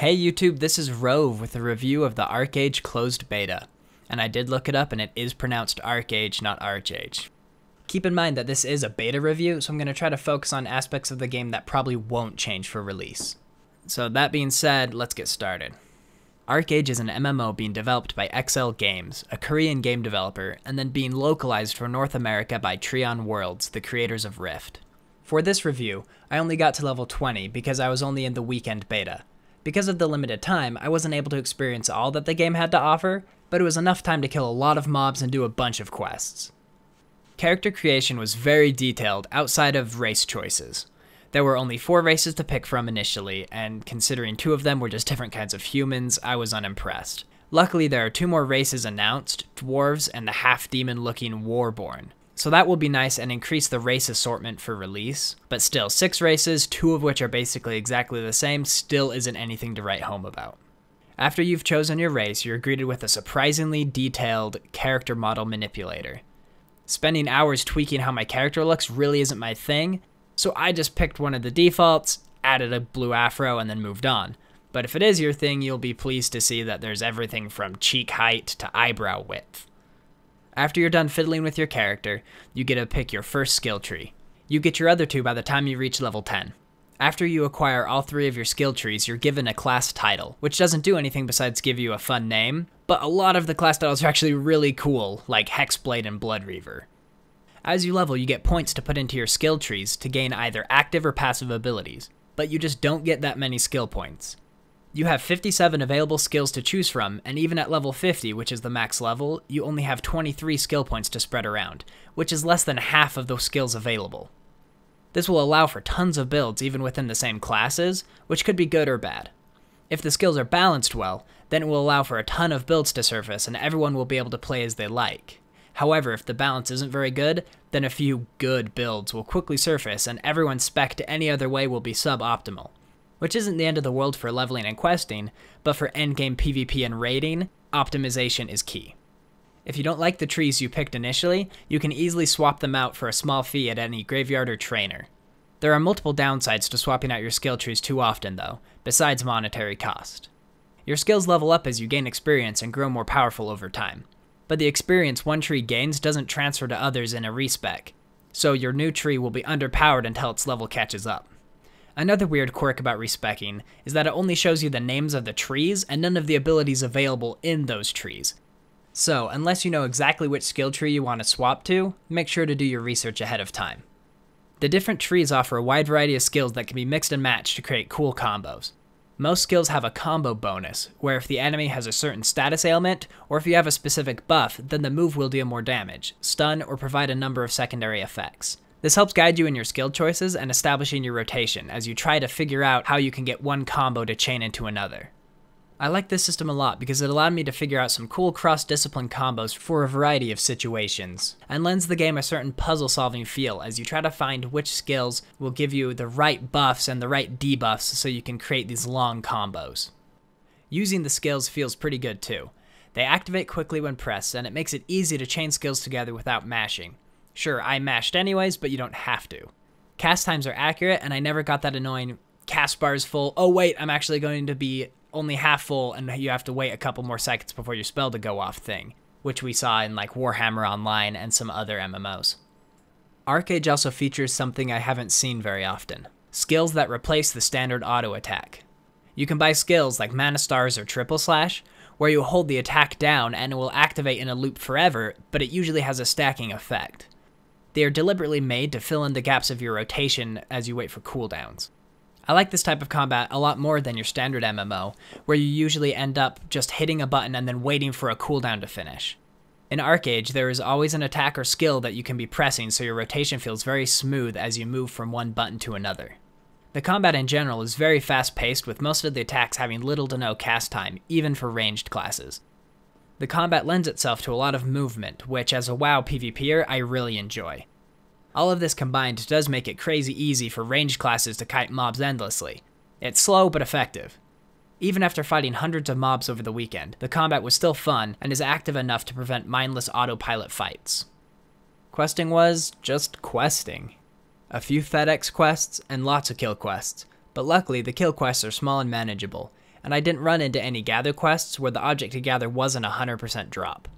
Hey YouTube, this is Rove with a review of the ArcheAge closed beta. And I did look it up and it is pronounced ArcheAge, not ArcheAge. Keep in mind that this is a beta review, so I'm going to try to focus on aspects of the game that probably won't change for release. So that being said, let's get started. ArcheAge is an MMO being developed by XL Games, a Korean game developer, and then being localized for North America by Trion Worlds, the creators of Rift. For this review, I only got to level 20 because I was only in the weekend beta. Because of the limited time, I wasn't able to experience all that the game had to offer, but it was enough time to kill a lot of mobs and do a bunch of quests. Character creation was very detailed outside of race choices. There were only 4 races to pick from initially, and considering 2 of them were just different kinds of humans, I was unimpressed. Luckily, there are 2 more races announced, dwarves and the half-demon looking warborn. So that will be nice and increase the race assortment for release, but still, 6 races, 2 of which are basically exactly the same, still isn't anything to write home about. After you've chosen your race, you're greeted with a surprisingly detailed character model manipulator. Spending hours tweaking how my character looks really isn't my thing, so I just picked one of the defaults, added a blue afro, and then moved on. But if it is your thing, you'll be pleased to see that there's everything from cheek height to eyebrow width. After you're done fiddling with your character, you get to pick your first skill tree. You get your other 2 by the time you reach level 10. After you acquire all 3 of your skill trees, you're given a class title, which doesn't do anything besides give you a fun name, but a lot of the class titles are actually really cool, like Hexblade and Blood Reaver. As you level, you get points to put into your skill trees to gain either active or passive abilities, but you just don't get that many skill points. You have 57 available skills to choose from, and even at level 50, which is the max level, you only have 23 skill points to spread around, which is less than half of those skills available. This will allow for tons of builds even within the same classes, which could be good or bad. If the skills are balanced well, then it will allow for a ton of builds to surface and everyone will be able to play as they like. However, if the balance isn't very good, then a few good builds will quickly surface and everyone's spec to any other way will be suboptimal. Which isn't the end of the world for leveling and questing, but for endgame PvP and raiding, optimization is key. If you don't like the trees you picked initially, you can easily swap them out for a small fee at any graveyard or trainer. There are multiple downsides to swapping out your skill trees too often though, besides monetary cost. Your skills level up as you gain experience and grow more powerful over time, but the experience one tree gains doesn't transfer to others in a respec, so your new tree will be underpowered until its level catches up. Another weird quirk about respecking is that it only shows you the names of the trees and none of the abilities available in those trees. So, unless you know exactly which skill tree you want to swap to, make sure to do your research ahead of time. The different trees offer a wide variety of skills that can be mixed and matched to create cool combos. Most skills have a combo bonus, where if the enemy has a certain status ailment, or if you have a specific buff, then the move will deal more damage, stun, or provide a number of secondary effects. This helps guide you in your skill choices and establishing your rotation as you try to figure out how you can get one combo to chain into another. I like this system a lot because it allowed me to figure out some cool cross-discipline combos for a variety of situations, and lends the game a certain puzzle-solving feel as you try to find which skills will give you the right buffs and the right debuffs so you can create these long combos. Using the skills feels pretty good too. They activate quickly when pressed, and it makes it easy to chain skills together without mashing. Sure, I mashed anyways, but you don't have to. Cast times are accurate, and I never got that annoying cast bar is full, oh wait, I'm actually going to be only half full, and you have to wait a couple more seconds before your spell to go off thing, which we saw in like Warhammer Online and some other MMOs. ArcheAge also features something I haven't seen very often, skills that replace the standard auto attack. You can buy skills like Mana Stars or Triple Slash, where you hold the attack down and it will activate in a loop forever, but it usually has a stacking effect. They are deliberately made to fill in the gaps of your rotation as you wait for cooldowns. I like this type of combat a lot more than your standard MMO, where you usually end up just hitting a button and then waiting for a cooldown to finish. In ArcheAge, there is always an attack or skill that you can be pressing so your rotation feels very smooth as you move from one button to another. The combat in general is very fast-paced, with most of the attacks having little to no cast time, even for ranged classes. The combat lends itself to a lot of movement, which as a WoW PvPer, I really enjoy. All of this combined does make it crazy easy for ranged classes to kite mobs endlessly. It's slow but effective. Even after fighting hundreds of mobs over the weekend, the combat was still fun and is active enough to prevent mindless autopilot fights. Questing was just questing. A few FedEx quests and lots of kill quests, but luckily the kill quests are small and manageable, and I didn't run into any gather quests where the object to gather wasn't a 100% drop.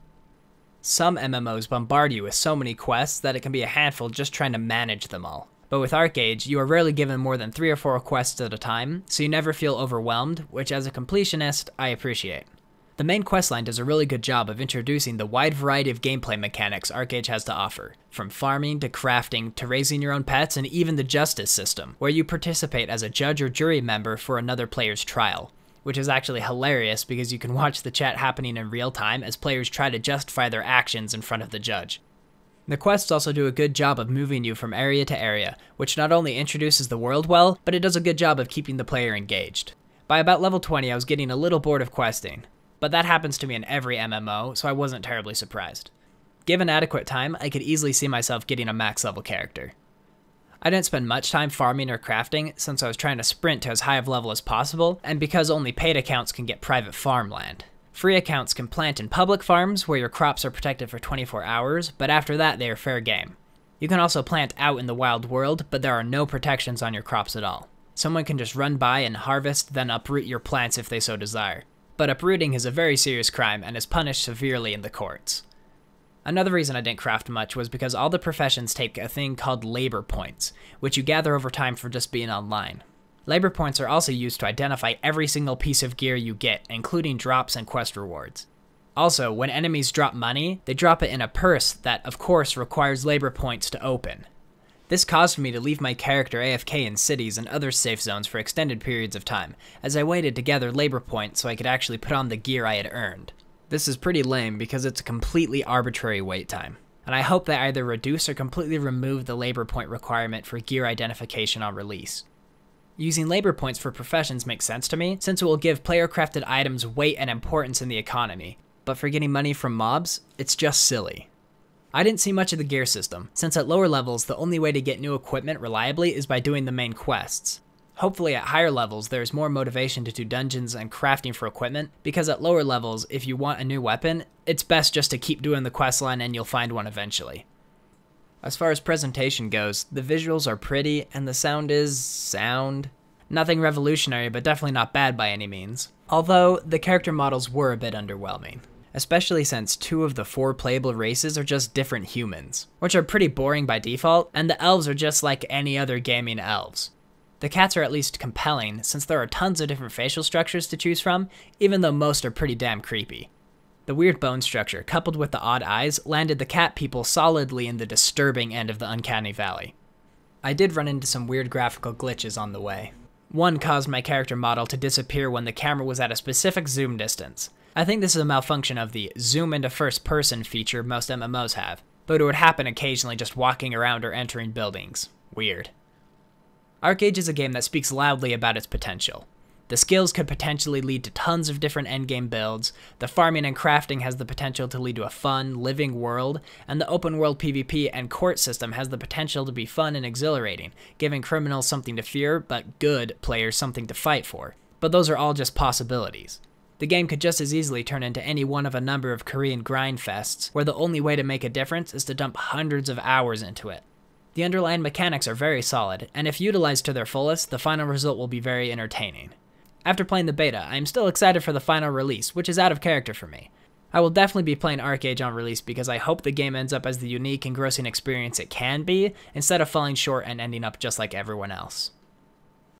Some MMOs bombard you with so many quests that it can be a handful just trying to manage them all. But with ArcheAge, you are rarely given more than 3 or 4 quests at a time, so you never feel overwhelmed, which as a completionist, I appreciate. The main questline does a really good job of introducing the wide variety of gameplay mechanics ArcheAge has to offer, from farming to crafting to raising your own pets and even the justice system, where you participate as a judge or jury member for another player's trial, which is actually hilarious because you can watch the chat happening in real time as players try to justify their actions in front of the judge. The quests also do a good job of moving you from area to area, which not only introduces the world well, but it does a good job of keeping the player engaged. By about level 20, I was getting a little bored of questing, but that happens to me in every MMO, so I wasn't terribly surprised. Given adequate time, I could easily see myself getting a max level character. I didn't spend much time farming or crafting since I was trying to sprint to as high of level as possible, and because only paid accounts can get private farmland. Free accounts can plant in public farms where your crops are protected for 24 hours, but after that they are fair game. You can also plant out in the wild world, but there are no protections on your crops at all. Someone can just run by and harvest, then uproot your plants if they so desire. But uprooting is a very serious crime and is punished severely in the courts. Another reason I didn't craft much was because all the professions take a thing called labor points, which you gather over time for just being online. Labor points are also used to identify every single piece of gear you get, including drops and quest rewards. Also, when enemies drop money, they drop it in a purse that, of course, requires labor points to open. This caused me to leave my character AFK in cities and other safe zones for extended periods of time, as I waited to gather labor points so I could actually put on the gear I had earned. This is pretty lame because it's a completely arbitrary wait time, and I hope they either reduce or completely remove the labor point requirement for gear identification on release. Using labor points for professions makes sense to me, since it will give player-crafted items weight and importance in the economy, but for getting money from mobs, it's just silly. I didn't see much of the gear system, since at lower levels the only way to get new equipment reliably is by doing the main quests. Hopefully at higher levels there is more motivation to do dungeons and crafting for equipment, because at lower levels if you want a new weapon, it's best just to keep doing the questline and you'll find one eventually. As far as presentation goes, the visuals are pretty and the sound is sound. Nothing revolutionary, but definitely not bad by any means. Although the character models were a bit underwhelming. Especially since 2 of the 4 playable races are just different humans, which are pretty boring by default, and the elves are just like any other gaming elves. The cats are at least compelling, since there are tons of different facial structures to choose from, even though most are pretty damn creepy. The weird bone structure, coupled with the odd eyes, landed the cat people solidly in the disturbing end of the uncanny valley. I did run into some weird graphical glitches on the way. One caused my character model to disappear when the camera was at a specific zoom distance. I think this is a malfunction of the zoom into first person feature most MMOs have, but it would happen occasionally just walking around or entering buildings. Weird. ArcheAge is a game that speaks loudly about its potential. The skills could potentially lead to tons of different endgame builds, the farming and crafting has the potential to lead to a fun, living world, and the open world PvP and court system has the potential to be fun and exhilarating, giving criminals something to fear, but good players something to fight for. But those are all just possibilities. The game could just as easily turn into any one of a number of Korean grind fests, where the only way to make a difference is to dump hundreds of hours into it. The underlying mechanics are very solid, and if utilized to their fullest, the final result will be very entertaining. After playing the beta, I am still excited for the final release, which is out of character for me. I will definitely be playing ArcheAge on release because I hope the game ends up as the unique and engrossing experience it can be, instead of falling short and ending up just like everyone else.